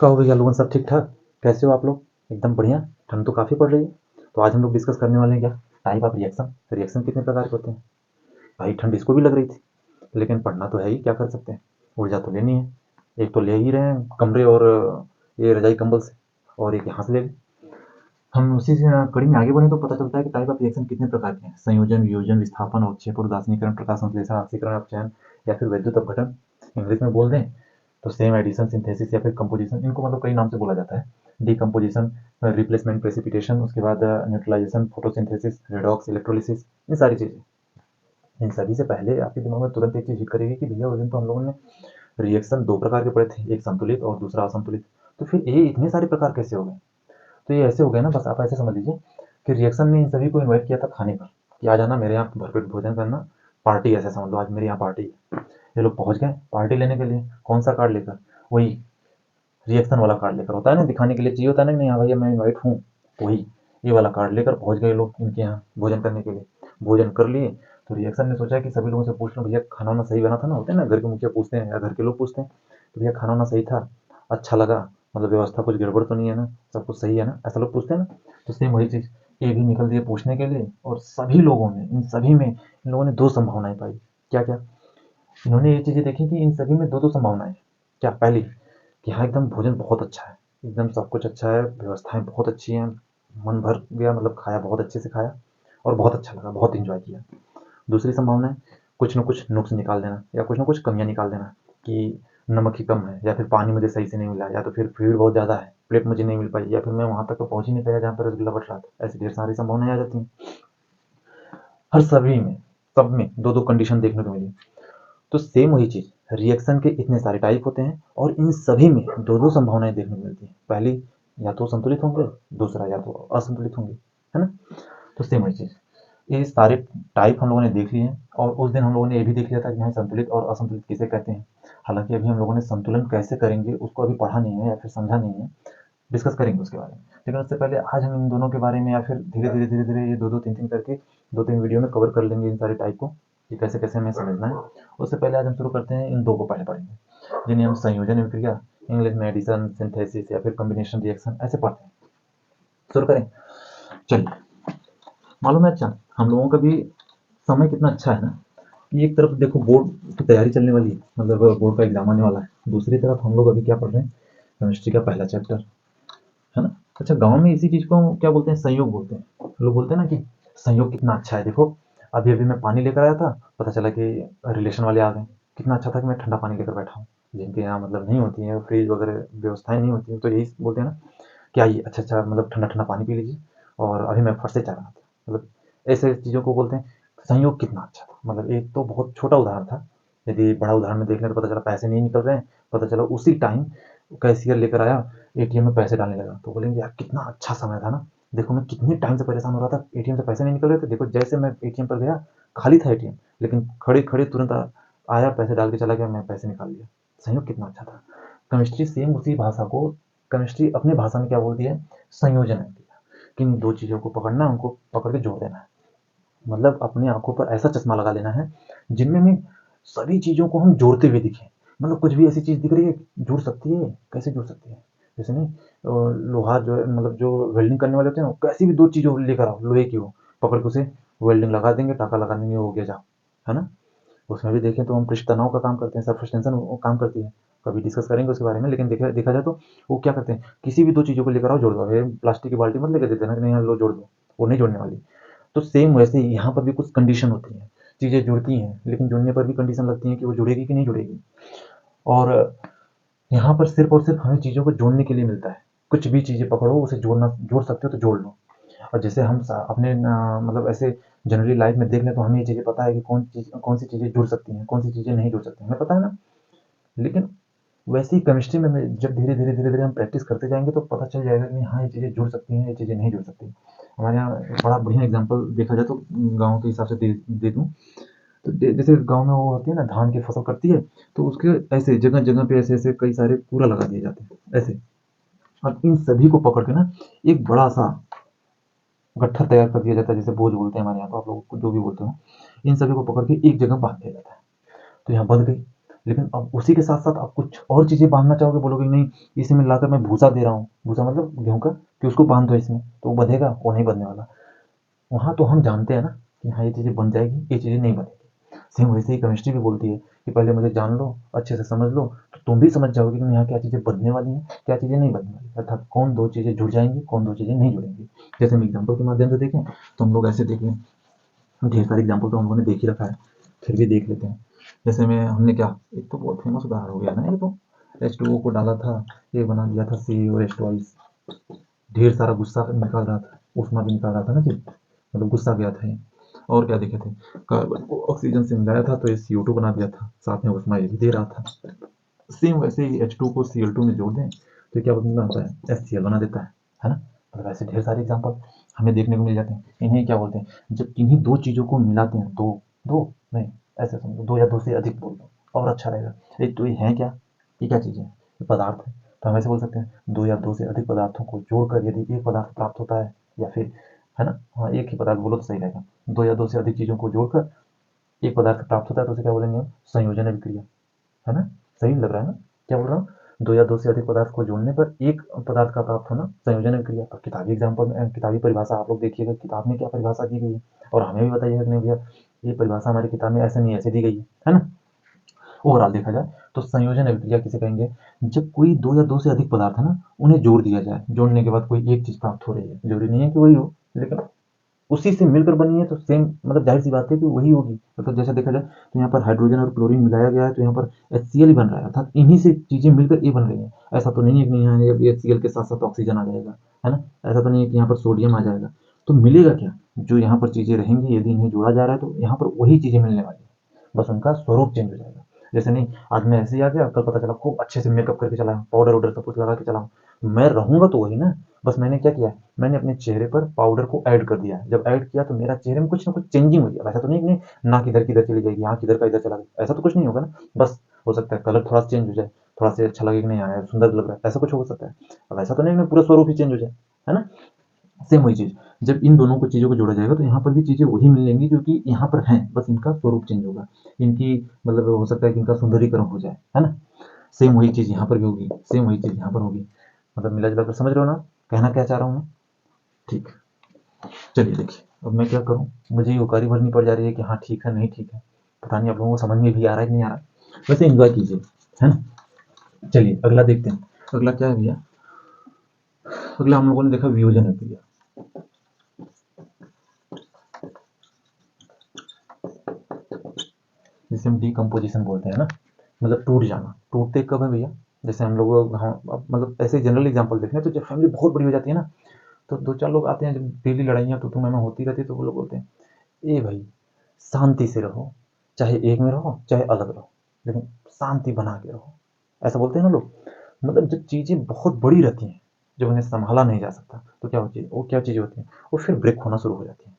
क्या हो भैया लोगन सब ठीक ठाक। कैसे हो आप लोग? एकदम बढ़िया। ठंड तो काफ़ी पड़ रही है। तो आज हम लोग डिस्कस करने वाले हैं क्या, टाइप ऑफ रिएक्शन। रिएक्शन कितने प्रकार के होते हैं। भाई ठंड इसको भी लग रही थी, लेकिन पढ़ना तो है ही, क्या कर सकते हैं। ऊर्जा तो लेनी है। एक तो ले ही रहे हैं कमरे और ये रजाई कंबल से, और एक यहाँ से ले लें। हम उसी से कड़ी में आगे बढ़े तो पता चलता है कि टाइप ऑफ रिएक्शन कितने प्रकार के हैं। संयोजन, वियोजन, विस्थापन, अवक्षेपण, उदासीनीकरण, प्रकाश संश्लेषण, ऑक्सीकरण, अपचयन या फिर वैद्युत अपघटन। इंग्लिश में बोल दें तो सेम एडिशन, सिंथेसिस या फिर कंपोजिशन, इनको मतलब कई नाम से बोला जाता है। डिकम्पोजिशन, रिप्लेसमेंट, प्रेसिपिटेशन, उसके बाद न्यूट्रलाइजेशन, फोटोसिंथेसिस, रेडॉक्स, इलेक्ट्रोलिसिस, ये सारी चीज़ें। इन सभी से पहले आपके दिमाग में तुरंत एक चीज़ हिट करेगी कि भैया उस दिन तो हम लोगों ने रिएक्शन दो प्रकार के पढ़े थे, एक संतुलित और दूसरा असंतुलित। तो फिर ये इतने सारे प्रकार कैसे हो गए? तो ये ऐसे हो गए ना, बस आप ऐसे समझ लीजिए कि रिएक्शन ने इन सभी को इन्वाइट किया था खाने पर, कि आ जाना मेरे यहाँ भरपेट भोजन करना। पार्टी ऐसे समझ लो, आज मेरे यहाँ पार्टी है। ये लोग पहुंच गए पार्टी लेने के लिए, कौन सा कार्ड लेकर? वही रिएक्शन वाला कार्ड लेकर, होता है ना, दिखाने के लिए चाहिए होता है ना कि नहीं हाँ भैया मैं इन्वाइट हूँ। वही ये वाला कार्ड लेकर पहुंच गए लोग इनके यहाँ भोजन करने के लिए। भोजन कर लिए तो रिएक्शन ने सोचा कि सभी लोगों से पूछ लो, भैया खाना वाना सही बना था ना? होते हैं ना, घर के मुखिया पूछते हैं या घर के लोग पूछते हैं, तो भैया खाना वाना सही था, अच्छा लगा, मतलब व्यवस्था कुछ गड़बड़ तो नहीं है ना, सब कुछ सही है ना, ऐसा लोग पूछते हैं ना। तो सेम वही चीज़ ये भी निकल दिए पूछने के लिए, और सभी लोगों ने, इन सभी में इन लोगों ने दो संभावनाएं पाई। क्या क्या? इन्होंने ये चीज़ें देखी कि इन सभी में दो दो संभावनाएं हैं। क्या? पहली कि हाँ एकदम भोजन बहुत अच्छा है, एकदम सब कुछ अच्छा है, व्यवस्थाएं बहुत अच्छी हैं, मन भर गया, मतलब खाया बहुत अच्छे से खाया और बहुत अच्छा लगा, बहुत इंजॉय किया। दूसरी संभावना है कुछ ना कुछ नुक्स निकाल देना या कुछ ना कुछ कमियां निकाल देना, कि नमक ही कम है, या फिर पानी मुझे सही से नहीं मिला, या तो फिर भीड़ बहुत ज़्यादा है, प्लेट मुझे नहीं मिल पाई, या फिर मैं वहाँ तक तो पहुँच ही नहीं पाया जहाँ पर रसगुल्ला बट रहा था। ऐसी ढेर सारी संभावनाएं आ जाती हैं। हर सभी में, सब में दो दो कंडीशन देखने को मिली। तो सेम वही चीज़, रिएक्शन के इतने सारे टाइप होते हैं और इन सभी में दो दो संभावनाएं देखने को मिलती हैं। पहली या तो संतुलित होंगे, दूसरा या तो असंतुलित होंगे, है ना। तो सेम वही चीज़, ये सारे टाइप हम लोगों ने देख लिए हैं। और उस दिन हम लोगों ने ये भी देख लिया था कि हाँ संतुलित और असंतुलित किसे कहते हैं। हालांकि अभी हम लोगों ने संतुलन कैसे करेंगे उसको अभी पढ़ा नहीं है या फिर समझा नहीं है, डिस्कस करेंगे उसके बारे में। लेकिन उससे पहले आज हम इन दोनों के बारे में, या फिर धीरे धीरे ये दो दो तीन तीन करके दो तीन वीडियो में कवर कर लेंगे इन सारे टाइप को, कि कैसे कैसे हमें समझना है। उससे पहले आज हम शुरू करते हैं, इन दो को पहले पढ़ेंगे, जिन्हें हम संयोजन विक्रिया, इंग्लिश में एडिशन, सिंथेसिस या फिर कॉम्बिनेशन रिएक्शन ऐसे पढ़ते हैं। शुरू करें? चलिए। मालूम है अच्छा, हम लोगों का भी समय कितना अच्छा है ना, कि एक तरफ देखो बोर्ड की तैयारी चलने वाली है, मतलब बोर्ड का एग्जाम आने वाला है, दूसरी तरफ हम लोग अभी क्या पढ़ रहे हैं, केमिस्ट्री का पहला चैप्टर, है ना। अच्छा, गाँव में इसी चीज़ को क्या बोलते हैं, संयोग बोलते हैं। लोग बोलते हैं ना कि संयोग कितना अच्छा है, देखो अभी अभी मैं पानी लेकर आया था, पता चला कि रिलेशन वाले आ गए, कितना अच्छा था कि मैं ठंडा पानी लेकर बैठा हूँ। जिनके यहाँ मतलब नहीं होती है फ्रिज वगैरह व्यवस्थाएं नहीं होती हैं, तो यही बोलते हैं ना कि आइए अच्छा अच्छा मतलब ठंडा ठंडा पानी पी लीजिए, और अभी मैं फट से चाह रहा था, मतलब ऐसे चीज़ों को बोलते हैं संयोग कितना अच्छा था। मतलब एक तो बहुत छोटा उदाहरण था, यदि बड़ा उदाहरण में देख लें तो पता चला पैसे नहीं निकल रहे हैं, पता चला उसी टाइम कैशियर लेकर आया, एटीएम में पैसे डालने लगा, तो बोलेंगे यार कितना अच्छा समय था ना, देखो मैं कितने टाइम से परेशान हो रहा था, एटीएम से पैसे नहीं निकल रहे थे, देखो जैसे मैं एटीएम पर गया खाली था एटीएम, लेकिन खड़े खड़े तुरंत आया, पैसे डाल के चला गया, मैं पैसे निकाल लिया। संयोग कितना अच्छा था। केमिस्ट्री सेम उसी भाषा को, केमिस्ट्री अपनी भाषा में क्या बोलती है, संयोजन है, कि इन दो चीज़ों को पकड़ना, उनको पकड़ के जोड़ देना है। मतलब अपनी आंखों पर ऐसा चश्मा लगा लेना है जिनमें में सभी चीज़ों को हम जोड़ते हुए दिखें। मतलब कुछ भी ऐसी चीज़ दिख रही है, जुड़ सकती है, कैसे जुड़ सकती है, जैसे नहीं लोहार जो है, मतलब जो वेल्डिंग करने वाले होते हैं, कैसी भी दो चीज़ों लेकर आओ लोहे की हो, पकड़ के उसे वेल्डिंग लगा देंगे, टाका लगा देंगे, हो गया जाओ, है ना। उसमें भी देखें तो हम पृष्ठ तनाव का काम करते हैं, सब्सटेंशन वो काम करती है, कभी डिस्कस करेंगे उसके बारे में। लेकिन देखा देखा जाए तो वो क्या करते हैं, किसी भी दो चीज़ों को लेकर आओ जोड़ दो, ये प्लास्टिक की बाल्टी मत लेकर देते ना कि नहीं लो जोड़ दो, वो नहीं जोड़ने वाली। तो सेम वैसे ही यहाँ पर भी कुछ कंडीशन होती हैं, चीज़ें जुड़ती हैं, लेकिन जुड़ने पर भी कंडीशन लगती है कि वो जुड़ेगी कि नहीं जुड़ेगी। और यहाँ पर सिर्फ और सिर्फ हमें चीज़ों को जोड़ने के लिए मिलता है, कुछ भी चीज़ें पकड़ो उसे जोड़ना, जोड़ सकते हो तो जोड़ लो। और जैसे हम अपने मतलब ऐसे जनरली लाइफ में देख लें तो हमें ये चीज़ें पता है कि कौन सी चीज़ें जुड़ सकती हैं, कौन सी चीज़ें नहीं जुड़ सकती, हमें पता है ना। लेकिन वैसे ही केमिस्ट्री में जब धीरे धीरे धीरे धीरे हम प्रैक्टिस करते जाएंगे तो पता चल जाएगा कि हाँ ये चीज़ें जुड़ सकती हैं, ये चीज़ें नहीं जुड़ सकती। हमारे यहाँ एक बड़ा बढ़िया एग्जाम्पल देखा जाए तो गाँव के हिसाब से दे दूँ, तो जैसे गाँव में वो होती है ना, धान की फसल कटती है, तो उसके ऐसे जगह जगह पे ऐसे ऐसे कई सारे कूड़ा लगा दिए जाते हैं ऐसे। और इन सभी को पकड़ के ना एक बड़ा सा गट्ठर तैयार कर दिया जाता है, जैसे बोझ बोलते हैं हमारे यहाँ, तो आप लोग जो भी बोलते हो, इन सभी को पकड़ के एक जगह बांध दिया जाता है। तो यहाँ बंध गई। लेकिन अब उसी के साथ साथ आप कुछ और चीज़ें बांधना चाहोगे, बोलोगे नहीं इसे में लाकर मैं भूसा दे रहा हूँ, भूसा मतलब गेहूँ का, कि उसको बांध दो इसमें तो वो बंधेगा, वो नहीं बंधने वाला। वहाँ तो हम जानते हैं ना कि हाँ ये चीज़ें बन जाएगी, ये चीज़ें नहीं बनेगी। सेम वैसे ही केमिस्ट्री भी बोलती है कि पहले मुझे जान लो, अच्छे से समझ लो, तो तुम भी समझ जाओगे कि यहाँ क्या चीज़ें बनने वाली हैं, क्या चीज़ें नहीं बनने वाली, अर्थात कौन दो चीज़ें जुड़ जाएंगी, कौन दो चीज़ें नहीं जुड़ेंगी। जैसे हम एग्जाम्पल के माध्यम से देखें तो हम लोग ऐसे देख लें, ढेर सारे एग्जाम्पल तो हम लोगों ने देख ही रखा है, फिर भी देख लेते हैं। जैसे में हमने क्या, एक तो बहुत फेमस उदाहरण हो गया ना, ये तो H2O को डाला था, ये बना दिया था CaOH2, ढेर सारा गुस्सा निकाल रहा था, ऊष्मा भी निकाल रहा था ना जी, मतलब गुस्सा गया था ये। और क्या देखे थे, कार्बन को ऑक्सीजन से मिलाया था तो ये CO2 बना दिया था, साथ में ऊष्मा ये भी दे रहा था। सेम वैसे ही H2 को Cl2 में जोड़ दें तो क्या बनाता है, HCl बना देता है ना। मतलब ऐसे ढेर सारे एग्जाम्पल हमें देखने को मिल जाते हैं। इन्हें क्या बोलते हैं, जब इन्हीं दो चीज़ों को मिलाते हैं, दो दो नहीं, ऐसे समझो, दो या दो से अधिक बोल दो और अच्छा रहेगा। एक तो ये है क्या, ये क्या चीज़ है, ये पदार्थ है, तो हम ऐसे बोल सकते हैं दो या दो से अधिक पदार्थों को जोड़कर यदि एक पदार्थ प्राप्त होता है, या फिर है ना, हाँ एक ही पदार्थ बोलो तो सही रहेगा, दो या दो से अधिक चीज़ों को जोड़कर एक पदार्थ प्राप्त होता है तो उसे क्या बोलेंगे हम, संयोजन अभिक्रिया, है ना। सही लग रहा है ना, क्या बोल रहा हूँ, दो या दो से अधिक पदार्थ को जोड़ने पर एक पदार्थ का प्राप्त होना संयोजन अभिक्रिया। अब किताबी एग्जाम्पल में, किताबी परिभाषा आप लोग देखिएगा किताब में क्या परिभाषा दी गई है, और हमें भी बताइएगा कि नहीं भैया ये परिभाषा हमारी किताब में ऐसे नहीं ऐसे दी गई है ना। ओवरऑल देखा जाए तो संयोजन अभिक्रिया किसे कहेंगे, जब कोई दो या दो से अधिक पदार्थ है ना, उन्हें जोड़ दिया जाए, जोड़ने के बाद कोई एक चीज प्राप्त हो रही है, जरूरी नहीं है कि वही हो, लेकिन उसी से मिलकर बनी है तो सेम, मतलब जाहिर सी बात है कि वही होगी। मतलब जैसे देखा जाए तो यहाँ पर हाइड्रोजन और क्लोरीन मिलाया गया है तो यहाँ पर HCl ही बन रहा है, अर्थात इन्हीं से चीजें मिलकर ये बन रही है। ऐसा तो नहीं है कि नहीं यहाँ HCl के साथ साथ ऑक्सीजन आ जाएगा, है ना। ऐसा तो नहीं है कि यहाँ पर सोडियम आ जाएगा। तो मिलेगा क्या, जो यहाँ पर चीजें रहेंगी यदि इन्हें जोड़ा जा रहा है तो यहाँ पर वही चीजें मिलने वाली है, बस उनका स्वरूप चेंज हो जाएगा। जैसे नहीं आज मैं ऐसे ही आ गया, कल पता चला खूब अच्छे से मेकअप करके चला, पाउडर वाउडर सब कुछ लगा के चला, मैं रहूंगा तो वही ना, बस मैंने क्या किया, मैंने अपने चेहरे पर पाउडर को ऐड कर दिया। जब ऐड किया तो मेरा चेहरे में कुछ ना कुछ चेंजिंग हो गया। वैसा तो नहीं कि नाक इधर की इधर चली जाएगी, आँख इधर का इधर चला गया, ऐसा तो कुछ नहीं होगा ना। बस हो सकता है कलर थोड़ा सा चेंज हो जाए, थोड़ा सा अच्छा लगे कि नहीं आया सुंदर लग रहा है, ऐसा कुछ हो सकता है। अब ऐसा तो नहीं कि पूरा स्वरूप ही चेंज हो जाए, है ना। सेम वही चीज़, जब इन दोनों को चीज़ों को जोड़ा जाएगा तो यहाँ पर भी चीज़ें वही मिलेंगी जो कि यहाँ पर हैं, बस इनका स्वरूप चेंज होगा। इनकी मतलब हो सकता है कि इनका सुंदरीकरण हो जाए, है ना। सेम वही चीज़ यहाँ पर भी होगी, सेम वही चीज़ यहाँ पर होगी। मतलब मिला जुला कर समझ रहे हो ना, कहना क्या चाह रहा हूँ मैं। ठीक, चलिए देखिए अब मैं क्या करूँ, मुझे योकारी भरनी पड़ जा रही है कि हाँ ठीक है नहीं ठीक है, पता नहीं आप लोगों को समझ में भी आ रहा है कि नहीं आ रहा है। वैसे एंजॉय कीजिए, है ना। चलिए अगला देखते हैं, अगला क्या है भैया, अगला हम लोगों ने देखा वियोजन अभिक्रिया। जिसे हम डिकम्पोजिशन बोलते हैं ना, मतलब टूट जाना। टूटते कब है भैया, जैसे हम लोग हाँ मतलब ऐसे जनरल एग्जांपल देखें तो जब फैमिली बहुत बड़ी हो जाती है ना, तो दो चार लोग आते हैं, जब डेली लड़ाइयाँ तो मैं होती रहती है तो वो लोग बोलते हैं ए भाई शांति से रहो, चाहे एक में रहो चाहे अलग रहो, लेकिन शांति बना के रहो, ऐसा बोलते हैं ना लोग। मतलब जब चीज़ें बहुत बड़ी रहती हैं, जब उन्हें संभाला नहीं जा सकता तो क्या होती है, वो क्या चीज़ें होती हैं, वो फिर ब्रेक होना शुरू हो जाती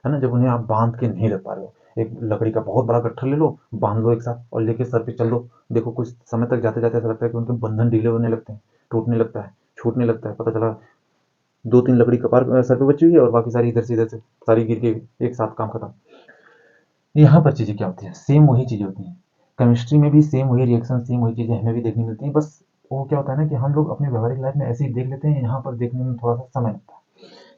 है ना। जब उन्हें आप बांध के नहीं रख पा रहे हो, एक लकड़ी का बहुत बड़ा गट्ठर ले लो, बांध लो एक साथ और लेके सर पे चल दो, देखो कुछ समय तक जाते जाते ऐसा लगता है कि उनके बंधन ढीले होने लगते हैं, टूटने लगता है, छूटने लगता है, पता चला दो तीन लकड़ी कपार सर पे बची हुई है और बाकी सारी इधर से सारी गिर के एक साथ काम खत्म। यहाँ पर चीज़ें क्या होती हैं, सेम वही चीज़ें होती हैं, केमिस्ट्री में भी सेम वही रिएक्शन, सेम वही चीज़ें हमें भी देखने मिलती हैं। बस वो क्या होता है ना कि हम लोग अपने व्यवहारिक लाइफ में ऐसे ही देख लेते हैं, यहाँ पर देखने में थोड़ा सा समय लगता है।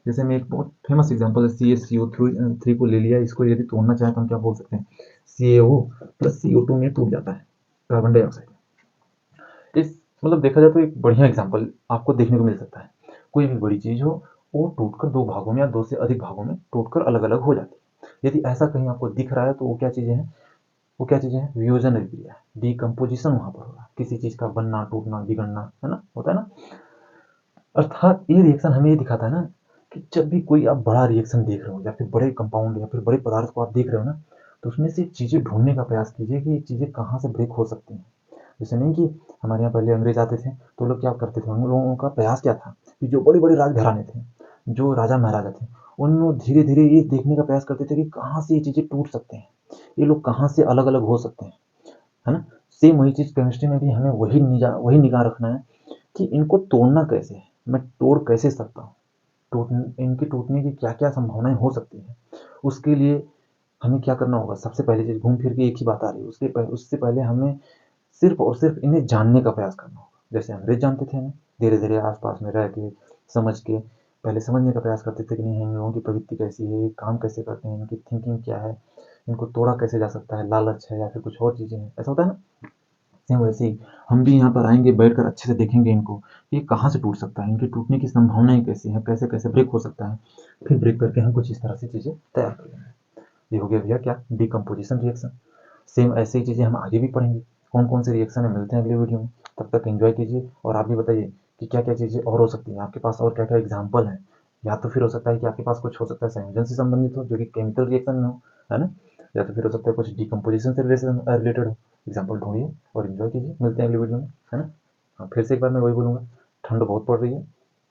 जैसे मैं एक बहुत फेमस एग्जांपल है CaCO3 को ले लिया, इसको यदि तोड़ना चाहें तो हम क्या बोल सकते हैं, CaO प्लस CO2 में टूट जाता है कार्बन डाइऑक्साइड। इस मतलब देखा जाए तो एक बढ़िया एग्जांपल आपको देखने को मिल सकता है। कोई भी बड़ी चीज़ हो, वो टूटकर दो भागों में या दो से अधिक भागों में टूटकर अलग अलग हो जाती है। यदि ऐसा कहीं आपको दिख रहा है तो वो क्या चीज़ें हैं, वो क्या चीज़ें हैं, वियोजन अभिक्रिया, डिकम्पोजिशन वहाँ पर हो रहा है, किसी चीज़ का बनना टूटना बिगड़ना, है ना, होता है ना। अर्थात ये रिएक्शन हमें ये दिखाता है ना कि जब भी कोई आप बड़ा रिएक्शन देख रहे हो या फिर बड़े कंपाउंड या फिर बड़े पदार्थ को आप देख रहे हो ना, तो उसमें से चीज़ें ढूंढने का प्रयास कीजिए कि ये चीज़ें कहाँ से ब्रेक हो सकती हैं। जैसे नहीं कि हमारे यहाँ पहले अंग्रेज आते थे तो लोग क्या करते थे, उन लोगों का प्रयास क्या था कि जो बड़े बड़े राजघराने थे, जो राजा महाराजा थे, उनमें धीरे धीरे ये देखने का प्रयास करते थे कि कहाँ से ये चीज़ें टूट सकते हैं, ये लोग कहाँ से अलग अलग हो सकते हैं, है ना। सेम वही चीज़ केमिस्ट्री में भी हमें वही निगाह रखना है कि इनको तोड़ना कैसे है, मैं तोड़ कैसे सकता हूँ, इनके टूटने की क्या क्या संभावनाएं हो सकती हैं। उसके लिए हमें क्या करना होगा, सबसे पहले चीज़ घूम फिर के एक ही बात आ रही है, उससे पहले हमें सिर्फ और सिर्फ इन्हें जानने का प्रयास करना होगा। जैसे अंग्रेज जानते थे हमें, धीरे धीरे आसपास में रह के समझ के पहले समझने का प्रयास करते थे कि नहीं इन लोगों की प्रवृत्ति कैसी है, काम कैसे करते हैं, इनकी थिंकिंग क्या है, इनको तोड़ा कैसे जा सकता है, लालच है या फिर कुछ और चीज़ें हैं, ऐसा होता है ना। सेम वैसे ही हम भी यहाँ पर आएंगे, बैठकर अच्छे से देखेंगे इनको कि ये कहाँ से टूट सकता है, इनके टूटने की संभावनाएं कैसी हैं, कैसे कैसे ब्रेक हो सकता है, फिर ब्रेक करके हम कुछ इस तरह से चीज़ें तैयार कर लेंगे। ये हो गया भैया क्या, डिकम्पोजिशन रिएक्शन। सेम ऐसे ही चीज़ें हम आगे भी पढ़ेंगे, कौन कौन से रिएक्शन है, मिलते हैं अगले वीडियो में। तब तक एंजॉय कीजिए और आप भी बताइए कि क्या क्या चीज़ें और हो सकती हैं आपके पास, और क्या क्या एग्जाम्पल है। या तो फिर हो सकता है कि आपके पास कुछ हो सकता है संयोजन से संबंधित हो जो कि केमिकल रिएक्शन में हो, है ना। या तो फिर हो सकता है कुछ डिकम्पोजिशन से रिलेटेड हो। एग्जाम्पल ढूंढिए और इन्जॉय कीजिए, मिलते हैं अगले वीडियो में, है ना। हाँ, फिर से एक बार मैं वही बोलूँगा, ठंड बहुत पड़ रही है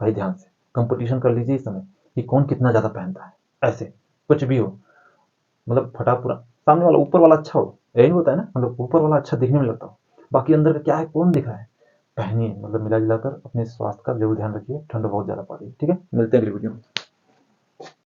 भाई, ध्यान से कंपटीशन कर लीजिए इस समय कि कौन कितना ज़्यादा पहनता है। ऐसे कुछ भी हो, मतलब फटा पूरा, सामने वाला ऊपर वाला अच्छा हो, यही होता है ना, मतलब ऊपर वाला अच्छा दिखने में लगता हो, बाकी अंदर का क्या है कौन दिख रहा है। पहनिए, मतलब मिला जुला कर अपने स्वास्थ्य का जरूर ध्यान रखिए, ठंड बहुत ज़्यादा पड़ रही है। ठीक है, मिलते हैं अगली वीडियो में।